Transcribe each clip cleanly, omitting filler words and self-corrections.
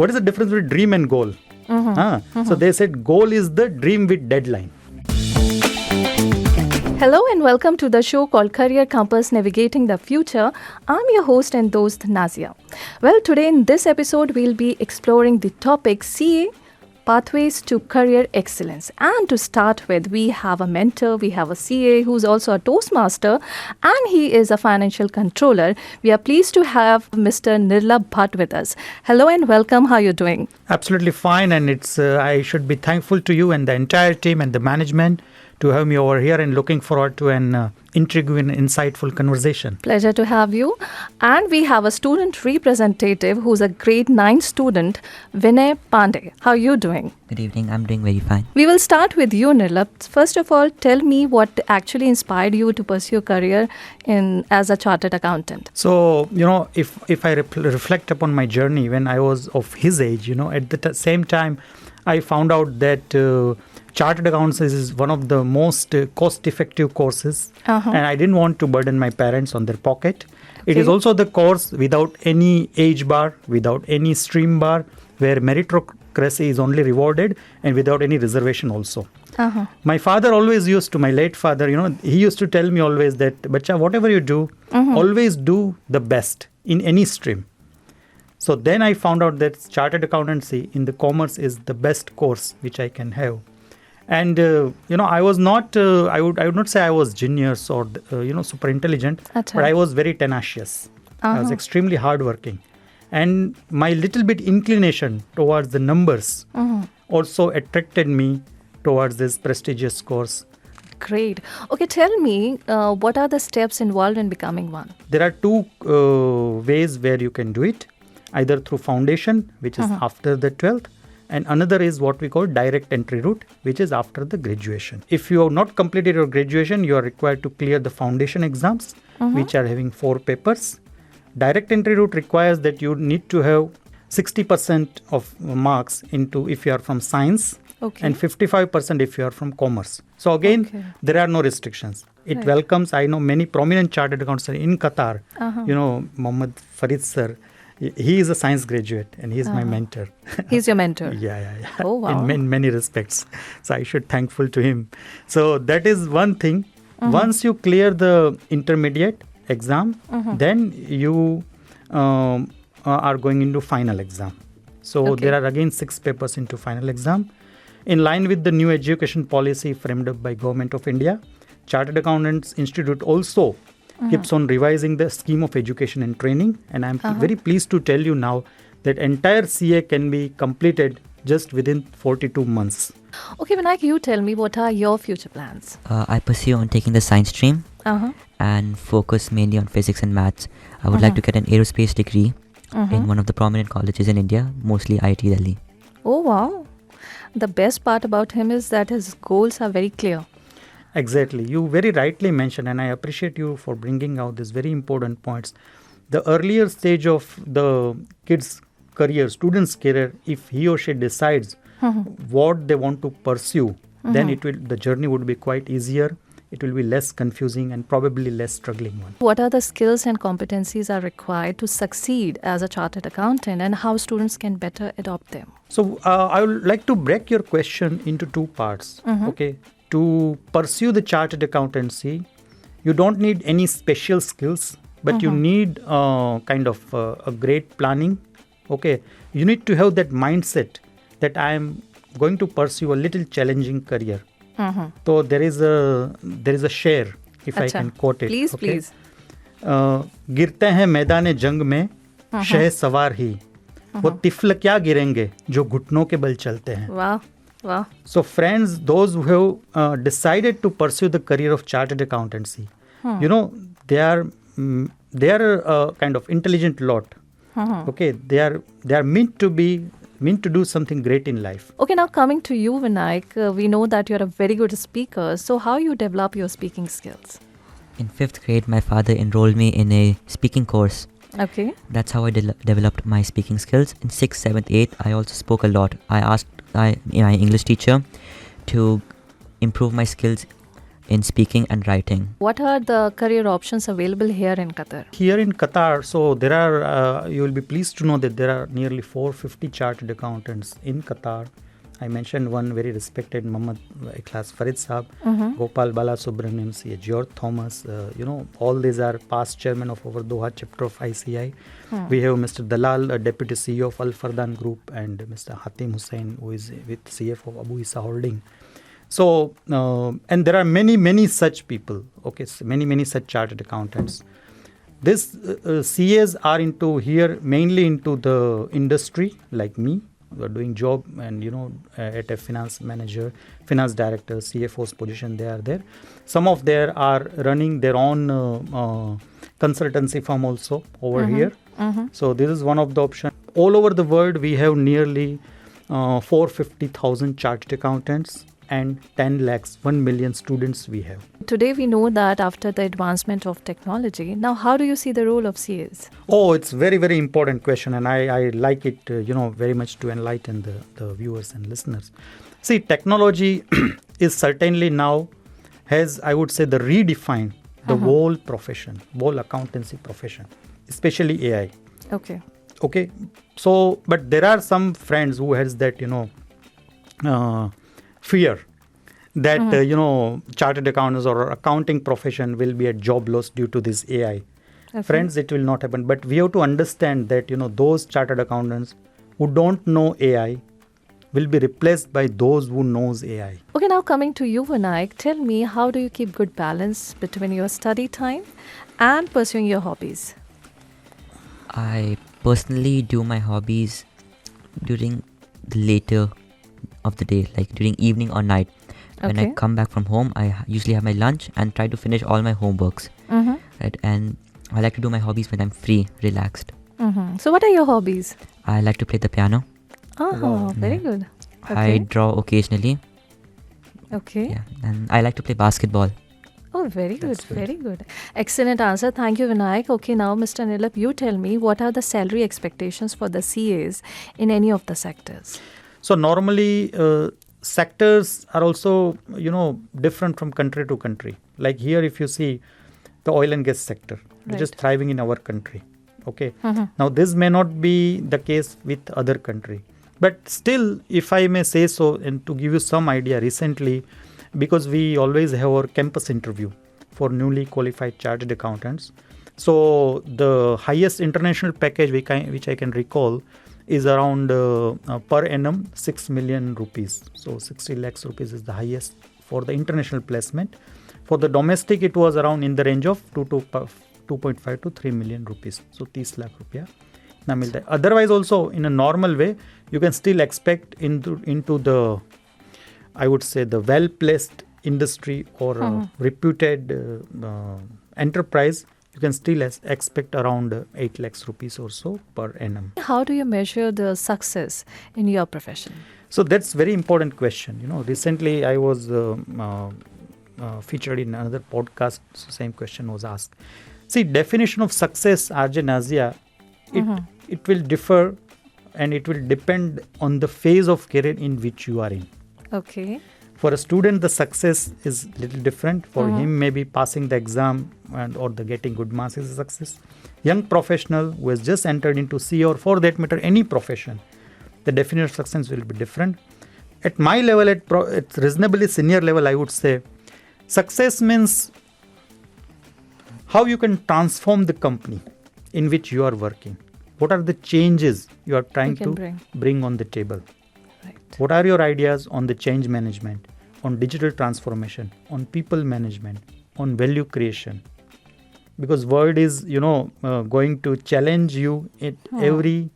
what is the difference between dream and goal? So they said goal is the dream with deadline. Hello and welcome to the show called Career Compass Navigating the Future. I'm your host and host Nazia. Well, today in this episode, we'll be exploring the topic CA, Pathways to Career Excellence. And to start with, we have a mentor, we have a CA who's also a Toastmaster, and he is a financial controller. We are pleased to have Mr. Nirlab Bhatt with us. Hello and welcome. How are you doing? Absolutely fine, and it's I should be thankful to you and the entire team and the management to have me over here, and looking forward to an intriguing and insightful conversation. Pleasure to have you. And we have a student representative who's a grade 9 student, Vinay Pandey. How are you doing? Good evening. I'm doing very fine. We will start with you, Nirlab. First of all, tell me what actually inspired you to pursue a career as a chartered accountant. So, if I reflect upon my journey when I was of his age, at the same time, I found out that Chartered Accountancy is one of the most cost-effective courses, and I didn't want to burden my parents on their pocket. Okay. It is also the course without any age bar, without any stream bar, where meritocracy is only rewarded, and without any reservation also. My father always used to, my late father, he used to tell me always that, Bacha, whatever you do, always do the best in any stream. So then I found out that Chartered Accountancy in the commerce is the best course which I can have. And, I was not, I would not say I was genius or, super intelligent, but I was very tenacious. I was extremely hardworking. And my little bit inclination towards the numbers also attracted me towards this prestigious course. Great. Okay, tell me, what are the steps involved in becoming one? There are two ways where you can do it, either through foundation, which is after the 12th, and another is what we call direct entry route, which is after the graduation. If you have not completed your graduation, you are required to clear the foundation exams, which are having 4 papers. Direct entry route requires that you need to have 60% of marks into if you are from science, and 55% if you are from commerce. So again, there are no restrictions. It welcomes, I know many prominent chartered accountants in Qatar, Mohammed Farid sir. He is a science graduate and he is my mentor. He's your mentor? Yeah. Oh, wow. In many respects. So I should thankful to him. So that is one thing. Once you clear the intermediate exam, then you are going into final exam. So there are again 6 papers into final exam. In line with the new education policy framed up by Government of India, Chartered Accountants Institute also keeps on revising the scheme of education and training, and I'm very pleased to tell you now that entire CA can be completed just within 42 months. Okay, Vinayak, you tell me, what are your future plans? I pursue on taking the science stream and focus mainly on physics and maths. I would like to get an aerospace degree in one of the prominent colleges in India, mostly IIT Delhi. Oh, wow. The best part about him is that his goals are very clear. Exactly. You very rightly mentioned, and I appreciate you for bringing out these very important points. The earlier stage of the kid's career, student's career, if he or she decides what they want to pursue, then the journey would be quite easier. It will be less confusing and probably less struggling one. What are the skills and competencies are required to succeed as a chartered accountant, and how students can better adopt them? So I would like to break your question into 2 parts. Okay. To pursue the chartered accountancy, you don't need any special skills, but you need kind of a great planning. Okay, you need to have that mindset that I am going to pursue a little challenging career. So there is a share, if I can quote it. Please, please. गिरते हैं मैदान जंग में शह सवार ही, वो तिफल क्या गिरेंगे जो घुटनों के बल चलते हैं. Wow. Wow. So friends, those who have decided to pursue the career of chartered accountancy, they are a kind of intelligent lot. Okay, they are meant to do something great in life. Okay, now coming to you, Vinayak, we know that you're a very good speaker. So how you develop your speaking skills? In 5th grade, my father enrolled me in a speaking course. Okay. That's how I developed my speaking skills. In 6th, 7th, 8th, I also spoke a lot. I asked my English teacher to improve my skills in speaking and writing. What are the career options available here in Qatar? Here in Qatar, so there are, you will be pleased to know that there are nearly 450 chartered accountants in Qatar. I mentioned one very respected, Muhammad Ikhlas Farid Saab, Gopal Bala Subramaniam, George Thomas, all these are past chairman of our Doha chapter of ICI. We have Mr. Dalal, Deputy CEO of Al Fardan Group, and Mr. Hatim Hussain, who is with CFO of Abu Isa Holding. So, and there are many such people, okay, so many such chartered accountants. This CAs are mainly into the industry, like me. We are doing job and, at a finance manager, finance director, CFO's position, they are there. Some of them are running their own consultancy firm also over here. So this is one of the options. All over the world, we have nearly 450,000 chartered accountants and 10 lakhs, 1 million students we have. Today we know that after the advancement of technology, now how do you see the role of CAs? Oh, it's very important question, and I like it, very much to enlighten the viewers and listeners. See, technology is certainly now has, I would say, the redefined the whole profession, whole accountancy profession, especially AI. Okay. So, but there are some friends who has that, fear that, chartered accountants or accounting profession will be at job loss due to this AI. Okay. Friends, it will not happen. But we have to understand that, those chartered accountants who don't know AI will be replaced by those who knows AI. Okay, now coming to you, Vinayak, tell me, how do you keep good balance between your study time and pursuing your hobbies? I personally do my hobbies during the later of the day, like during evening or night. When I come back from home, I usually have my lunch and try to finish all my homeworks. Right, and I like to do my hobbies when I'm free, relaxed. So what are your hobbies? I like to play the piano. Oh, very good. I draw occasionally. Okay. Yeah, and I like to play basketball. Oh, very good, very good. Excellent answer. Thank you, Vinayak. Okay, now, Mr. Nilap, you tell me, what are the salary expectations for the CAs in any of the sectors? So normally, sectors are also, different from country to country. Like here, if you see the oil and gas sector, which is thriving in our country. Okay. Now, this may not be the case with other country. But still, if I may say so, and to give you some idea, recently, because we always have our campus interview for newly qualified chartered accountants. So the highest international package which I can recall is around per annum 6 million rupees. So 60 lakhs rupees is the highest for the international placement. For the domestic, it was around in the range of 2.5 to 3 million rupees. So 30 lakh rupiya. Otherwise also, in a normal way, you can still expect into the, I would say, the well-placed industry or reputed enterprise, you can still expect around 8 lakhs rupees or so per annum. How do you measure the success in your profession? So that's very important question. Recently I was featured in another podcast, so same question was asked. See, definition of success, RJ Nazia, it will differ and it will depend on the phase of career in which you are in. Okay. For a student, the success is little different. For him, maybe passing the exam or the getting good marks is a success. Young professional who has just entered into C, or for that matter, any profession, the definition of success will be different. At my level, at reasonably senior level, I would say, success means how you can transform the company in which you are working. What are the changes you are trying to bring on the table? Right. What are your ideas on the change management, on digital transformation, on people management, on value creation? Because world is, going to challenge you at every,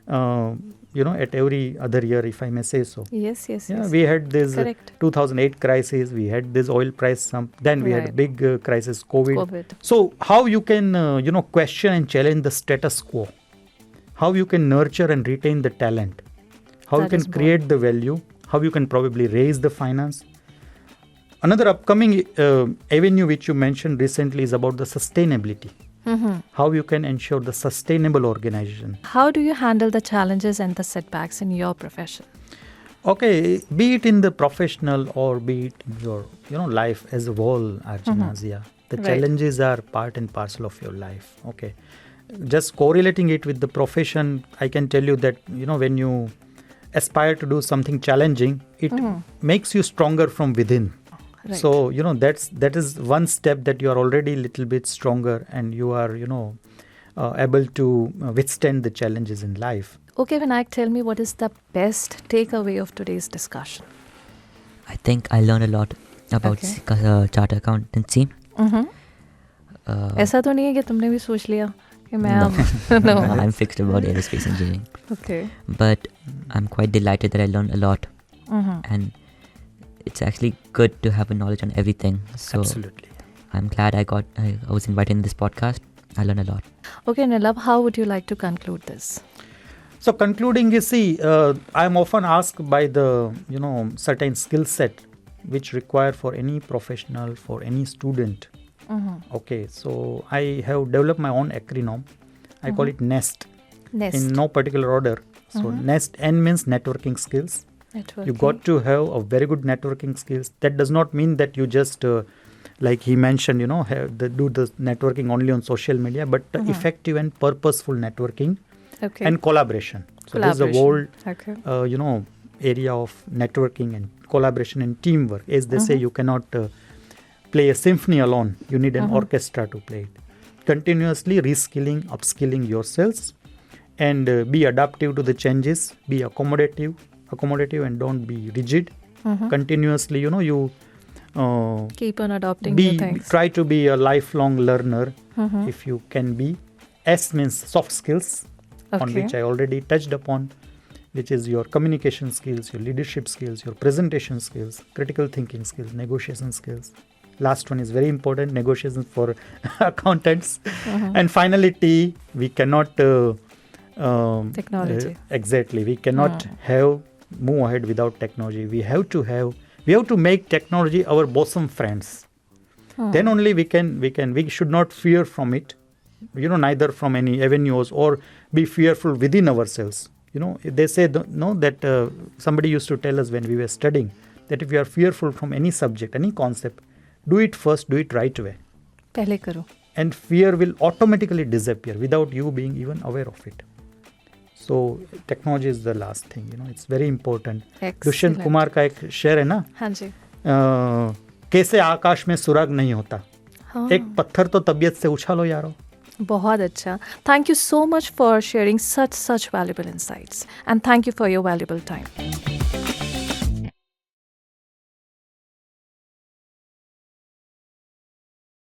at every other year, if I may say so. Yes. We had this 2008 crisis, we had this oil price slump, then we had a big crisis, COVID. So how you can, question and challenge the status quo? How you can nurture and retain the talent? How you can create the value? How you can probably raise the finance? Another upcoming avenue which you mentioned recently is about the sustainability. How you can ensure the sustainable organization. How do you handle the challenges and the setbacks in your profession? Okay, be it in the professional or be it in your life as a whole, RJ Nazia, the Right. challenges are part and parcel of your life. Okay, just correlating it with the profession, I can tell you that when you aspire to do something challenging, it makes you stronger from within. Right. So that is one step that you are already a little bit stronger and you are able to withstand the challenges in life. Okay, Vinayak, tell me what is the best takeaway of today's discussion? I think I learned a lot about Chartered Accountancy. ऐसा तो नहीं है कि तुमने भी सोच लिया कि मैं No, I'm fixed about aerospace engineering. Okay. But I'm quite delighted that I learned a lot. And it's actually good to have a knowledge on everything. So Absolutely. I'm glad I was invited in this podcast. I learned a lot. Okay, Nilab, how would you like to conclude this? So concluding, you see, I'm often asked by the certain skill set which require for any professional, for any student. Okay, so I have developed my own acronym. I call it NEST. Nest. In no particular order. So NEST, N means networking skills. Networking. You got to have a very good networking skills. That does not mean that you just like he mentioned, do the networking only on social media, but effective and purposeful networking and collaboration. So this is a whole, area of networking and collaboration and teamwork. As they say, you cannot play a symphony alone. You need an orchestra to play it. Continuously reskilling, upskilling yourselves, and be adaptive to the changes. Be accommodative, and don't be rigid. Continuously, you keep on adopting new things. Try to be a lifelong learner if you can be. S means soft skills, on which I already touched upon, which is your communication skills, your leadership skills, your presentation skills, critical thinking skills, negotiation skills. Last one is very important, negotiations for accountants. And finally, T, we cannot... technology. Exactly. We cannot move ahead without technology. We have to make technology our bosom friends. Then only we should not fear from it, neither from any avenues or be fearful within ourselves. They say that somebody used to tell us when we were studying that if you are fearful from any subject, any concept, do it first, do it right way. Pehle karo. And fear will automatically disappear without you being even aware of it. So technology is the last thing, it's very important. Dushyant Kumar का एक शेर है ना, हाँ जी, कैसे आकाश में सुराग नहीं होता, एक पत्थर तो तबीयत से उछालो यारो. बहुत अच्छा. Thank you so much for sharing such valuable insights, and thank you for your valuable time.